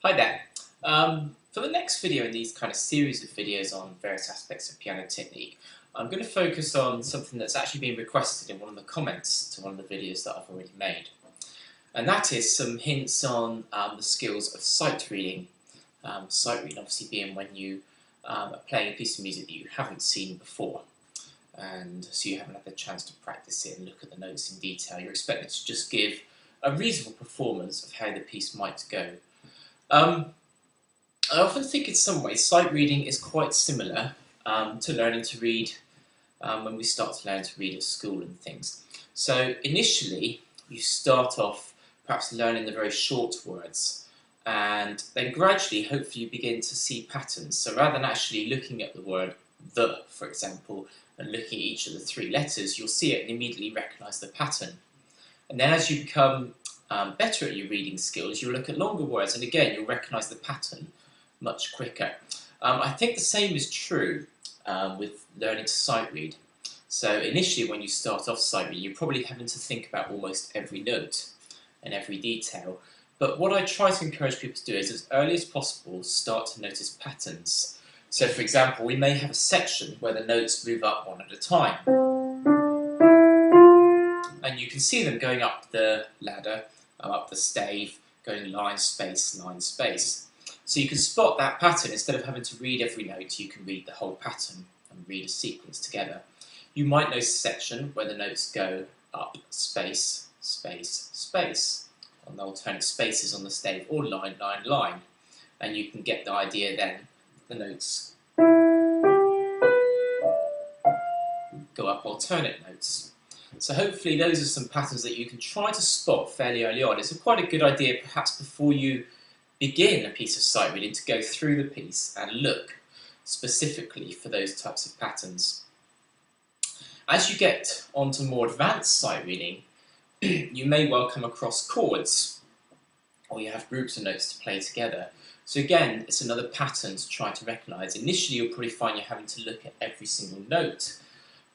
Hi there. For the next video in these kind of series of videos on various aspects of piano technique, I'm going to focus on something that's actually been requested in one of the comments to one of the videos that I've already made. And that is some hints on the skills of sight reading. Sight reading obviously being when you are playing a piece of music that you haven't seen before. And so you haven't had the chance to practice it and look at the notes in detail. You're expected to just give a reasonable performance of how the piece might go. I often think in some ways sight reading is quite similar to learning to read when we start to learn to read at school and things. So initially you start off perhaps learning the very short words, and then gradually hopefully you begin to see patterns. So rather than actually looking at the word the, for example, and looking at each of the three letters, you'll see it and immediately recognise the pattern. And then as you become better at your reading skills, you'll look at longer words, and again you'll recognise the pattern much quicker. I think the same is true with learning to sight read. So initially when you start off sight reading, you're probably having to think about almost every note and every detail. But what I try to encourage people to do is, as early as possible, start to notice patterns. So for example, we may have a section where the notes move up one at a time. And you can see them going up the ladder, up the stave, going line, space, line, space. So you can spot that pattern. Instead of having to read every note, you can read the whole pattern and read a sequence together. You might notice a section where the notes go up, space, space, space, on the alternate spaces on the stave, or line, line, line. And you can get the idea then, the notes go up alternate notes. So hopefully those are some patterns that you can try to spot fairly early on. It's quite a good idea perhaps before you begin a piece of sight reading to go through the piece and look specifically for those types of patterns. As you get onto more advanced sight reading, you may well come across chords, or you have groups of notes to play together. So again, it's another pattern to try to recognise. Initially you'll probably find you're having to look at every single note,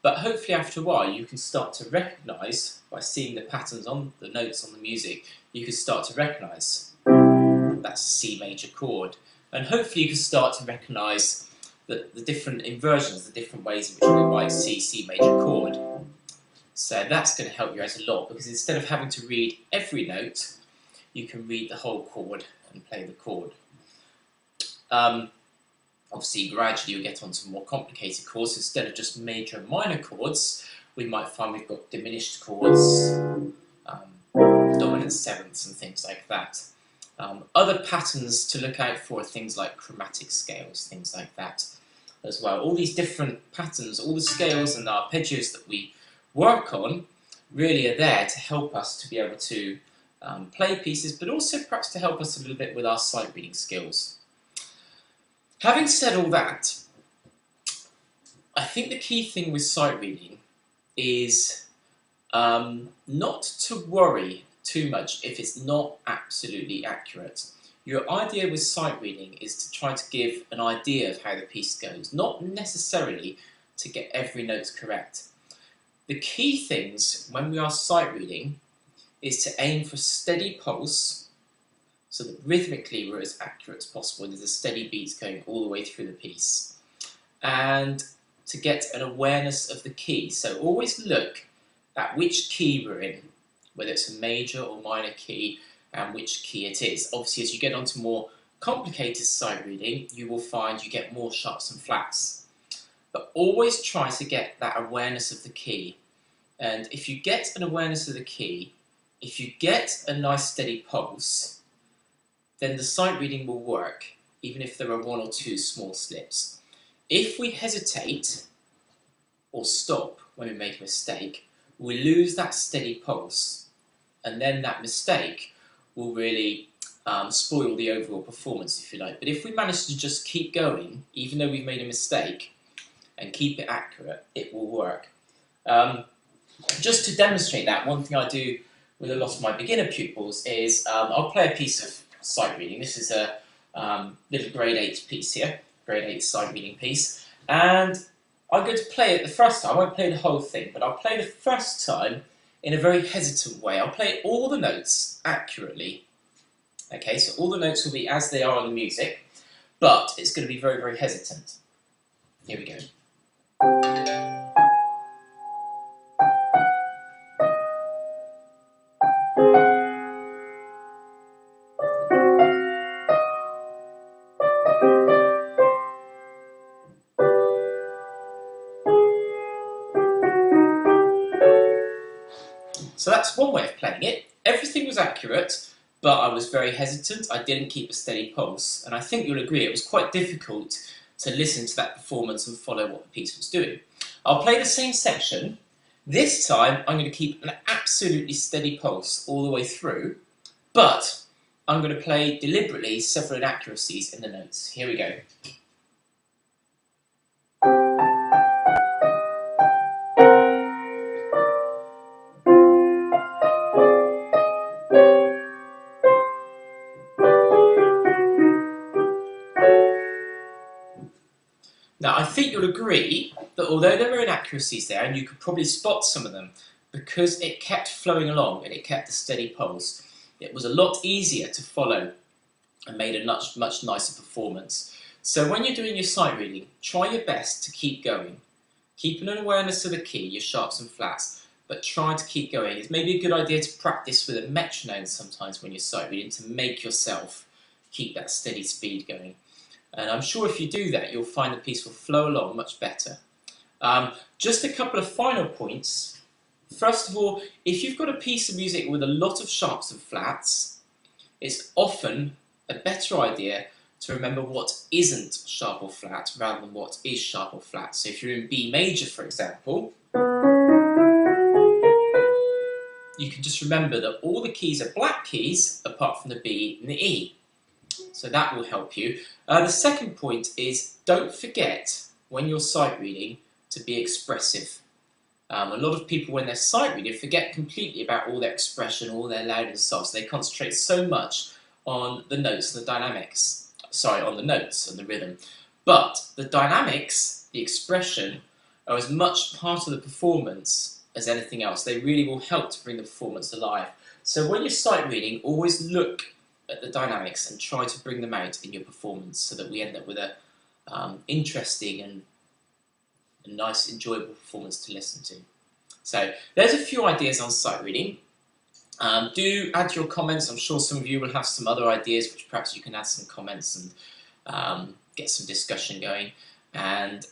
but hopefully after a while you can start to recognise, by seeing the patterns on the notes on the music, you can start to recognise that's a C major chord. And hopefully you can start to recognise the different inversions, the different ways in which we might see C major chord. So that's going to help you out a lot, because instead of having to read every note, you can read the whole chord and play the chord. Obviously, gradually you'll get onto more complicated chords. Instead of just major and minor chords, we might find we've got diminished chords, dominant sevenths and things like that. Other patterns to look out for are things like chromatic scales, things like that as well. All these different patterns, all the scales and arpeggios that we work on really are there to help us to be able to play pieces, but also perhaps to help us a little bit with our sight reading skills. Having said all that, I think the key thing with sight reading is not to worry too much if it's not absolutely accurate. Your idea with sight reading is to try to give an idea of how the piece goes, not necessarily to get every note correct. The key things when we are sight reading is to aim for steady pulse, so that rhythmically we're as accurate as possible. There's a steady beat going all the way through the piece. And to get an awareness of the key. So always look at which key we're in, whether it's a major or minor key, and which key it is. Obviously, as you get onto more complicated sight reading, you will find you get more sharps and flats. But always try to get that awareness of the key. And if you get an awareness of the key, if you get a nice steady pulse, then the sight reading will work, even if there are one or two small slips. If we hesitate or stop when we make a mistake, we lose that steady pulse, and then that mistake will really spoil the overall performance, if you like. But if we manage to just keep going, even though we've made a mistake, and keep it accurate, it will work. Just to demonstrate that, one thing I do with a lot of my beginner pupils is I'll play a piece of sight reading. This is a little grade 8 piece here, grade 8 sight reading piece, and I'm going to play it the first time. I won't play the whole thing, but I'll play the first time in a very hesitant way. I'll play all the notes accurately, Okay, so all the notes will be as they are on the music, but it's going to be very, very hesitant. Here we go. So that's one way of playing it. Everything was accurate, but I was very hesitant. I didn't keep a steady pulse, and I think you'll agree it was quite difficult to listen to that performance and follow what the piece was doing. I'll play the same section. This time, I'm going to keep an absolutely steady pulse all the way through, but I'm going to play deliberately several inaccuracies in the notes. Here we go. Now, I think you'll agree that although there were inaccuracies there, and you could probably spot some of them, because it kept flowing along and it kept a steady pulse, it was a lot easier to follow and made a much, much nicer performance. So when you're doing your sight reading, try your best to keep going. Keep an awareness of the key, your sharps and flats, but try to keep going. It's maybe a good idea to practice with a metronome sometimes when you're sight reading to make yourself keep that steady speed going. And I'm sure if you do that, you'll find the piece will flow along much better. Just a couple of final points. First of all, if you've got a piece of music with a lot of sharps and flats, it's often a better idea to remember what isn't sharp or flat rather than what is sharp or flat. So if you're in B major, for example, you can just remember that all the keys are black keys apart from the B and the E. So that will help you. The second point is don't forget when you're sight reading to be expressive. A lot of people when they're sight reading forget completely about all their expression, all their loud and soft. So they concentrate so much on the notes and the dynamics. Sorry, on the notes and the rhythm. But the dynamics, the expression, are as much part of the performance as anything else. They really will help to bring the performance alive. So when you're sight reading, always look at the dynamics and try to bring them out in your performance so that we end up with a interesting and a nice, enjoyable performance to listen to. So there's a few ideas on sight reading. Do add your comments. I'm sure some of you will have some other ideas which perhaps you can add some comments and get some discussion going. And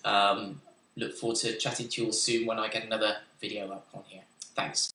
look forward to chatting to you all soon when I get another video up on here. Thanks.